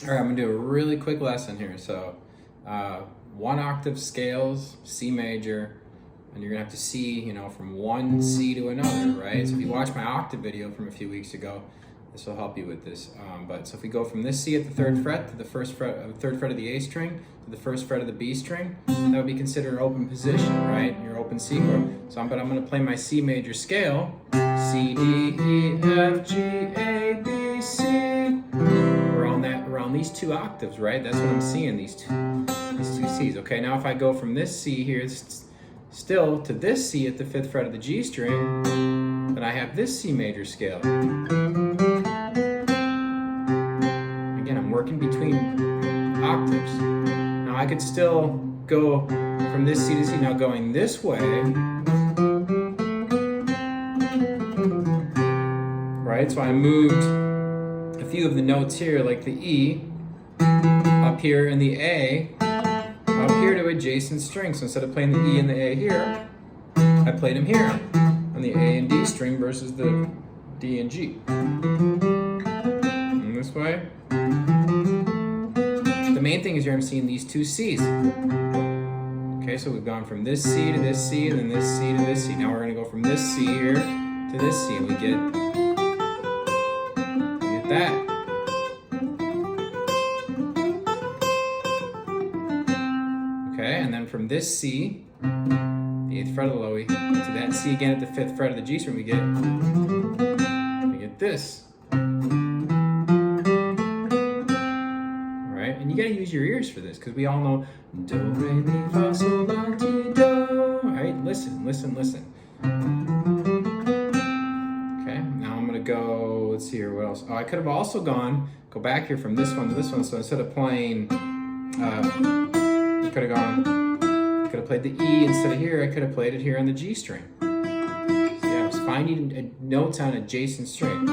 All right, I'm gonna do a really quick lesson here. So, 1 octave scales, C major, and you're gonna have to see, from one C to another, right? So if you watch my octave video from a few weeks ago, this will help you with this. So if we go from this C at the 3rd fret to the third fret of the A string to the 1st fret of the B string, that would be considered an open position, right? Your open C chord. But I'm gonna play my C major scale, C, D, E, F, G, A, B, C. Around these 2 octaves, right? That's what I'm seeing, these two C's. Okay, now if I go from this C here still to this C at the 5th fret of the G string, then I have this C major scale. Again, I'm working between octaves. Now I could still go from this C to C, now going this way, right? So I moved a few of the notes here, like the E up here and the A up here to adjacent strings. So instead of playing the E and the A here, I played them here on the A and D string versus the D and G. And this way. The main thing is here I'm seeing these 2 C's. Okay, so we've gone from this C to this C, and then this C to this C. Now we're going to go from this C here to this C, and we get that. Okay, and then from this C, the 8th fret of the low E, to that C again at the 5th fret of the G string, we get this. Alright, and you gotta use your ears for this, because we all know do, re, mi, fa, sol, la, ti, do. Alright, listen. Okay, now I'm gonna go, let's see here, what else? Oh, I could have also go back here from this one to this one, so instead of playing, you could have played the E instead of here, I could have played it here on the G string. So yeah, I was finding notes on adjacent string.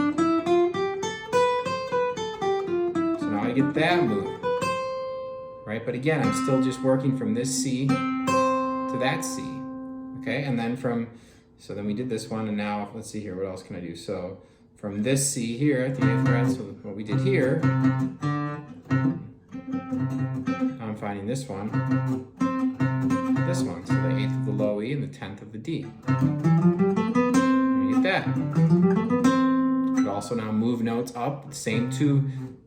So now I get that move, right? But again, I'm still just working from this C to that C, okay? And then so then we did this one, and now let's see here, what else can I do? So from this C here at the 8th fret, so what we did here, now I'm finding this one, so the 8th of the low E and the 10th of the D. We get that. I could also now move notes up, the same 2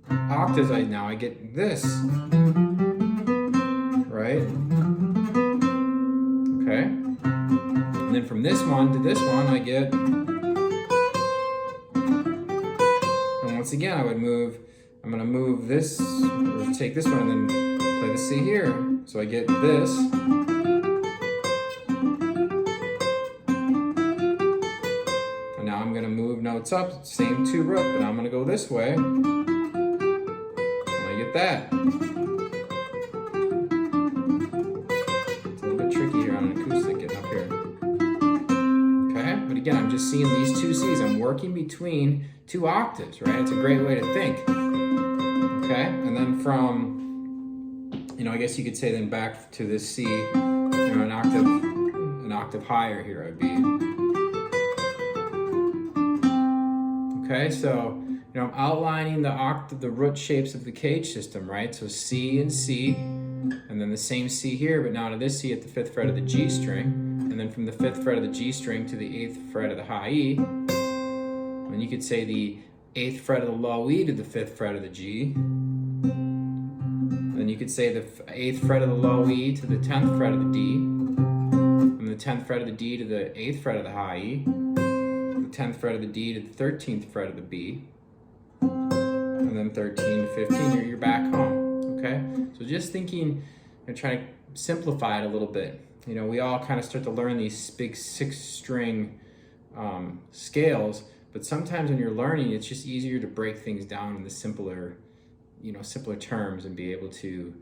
octaves, now I get this, right? Okay. And then from this one to this one, I get, and once again, I'm gonna move this, or take this one and then play the C here. So I get this. And now I'm gonna move notes up, same 2 root, but I'm gonna go this way. And I get that. It's a little bit tricky here on an acoustic getting up here. Okay, but again, I'm just seeing these 2 C's. I'm working between 2 octaves, right? It's a great way to think. Okay, and then from, I guess you could say then back to this C, an octave higher here I'd be. Okay, so, I'm outlining the root shapes of the cage system, right? So C and C, and then the same C here, but now to this C at the 5th fret of the G string, and then from the 5th fret of the G string to the 8th fret of the high E, and you could say the 8th fret of the low E to the 5th fret of the G. Then you could say the 8th fret of the low E to the 10th fret of the D. From the 10th fret of the D to the 8th fret of the high E. The 10th fret of the D to the 13th fret of the B. And then 13 to 15, you're back home. Okay? So just thinking and trying to simplify it a little bit. We all kind of start to learn these big 6-string scales. But sometimes when you're learning, it's just easier to break things down into simpler terms and be able to,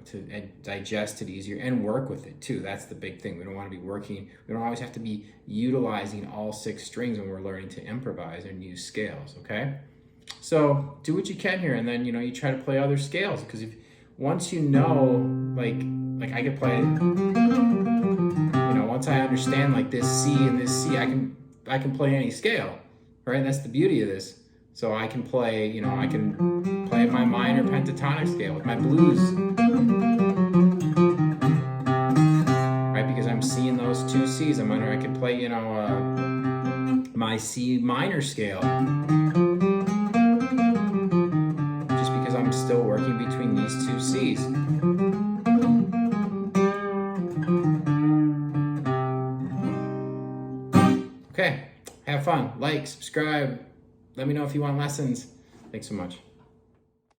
to digest it easier and work with it too. That's the big thing. We don't want to be we don't always have to be utilizing all 6 strings when we're learning to improvise and use scales, okay? So do what you can here, and then, you try to play other scales, because once like I could play, once I understand like this C and this C, I can play any scale. Right, that's the beauty of this. So I can play, I can play my minor pentatonic pentatonic scale with my blues. Right, because I'm seeing those two C's. I'm wondering I could play, you know, my C minor scale. Just because I'm still working between these two C's. Okay, have fun. Like, subscribe. Let me know if you want lessons. Thanks so much.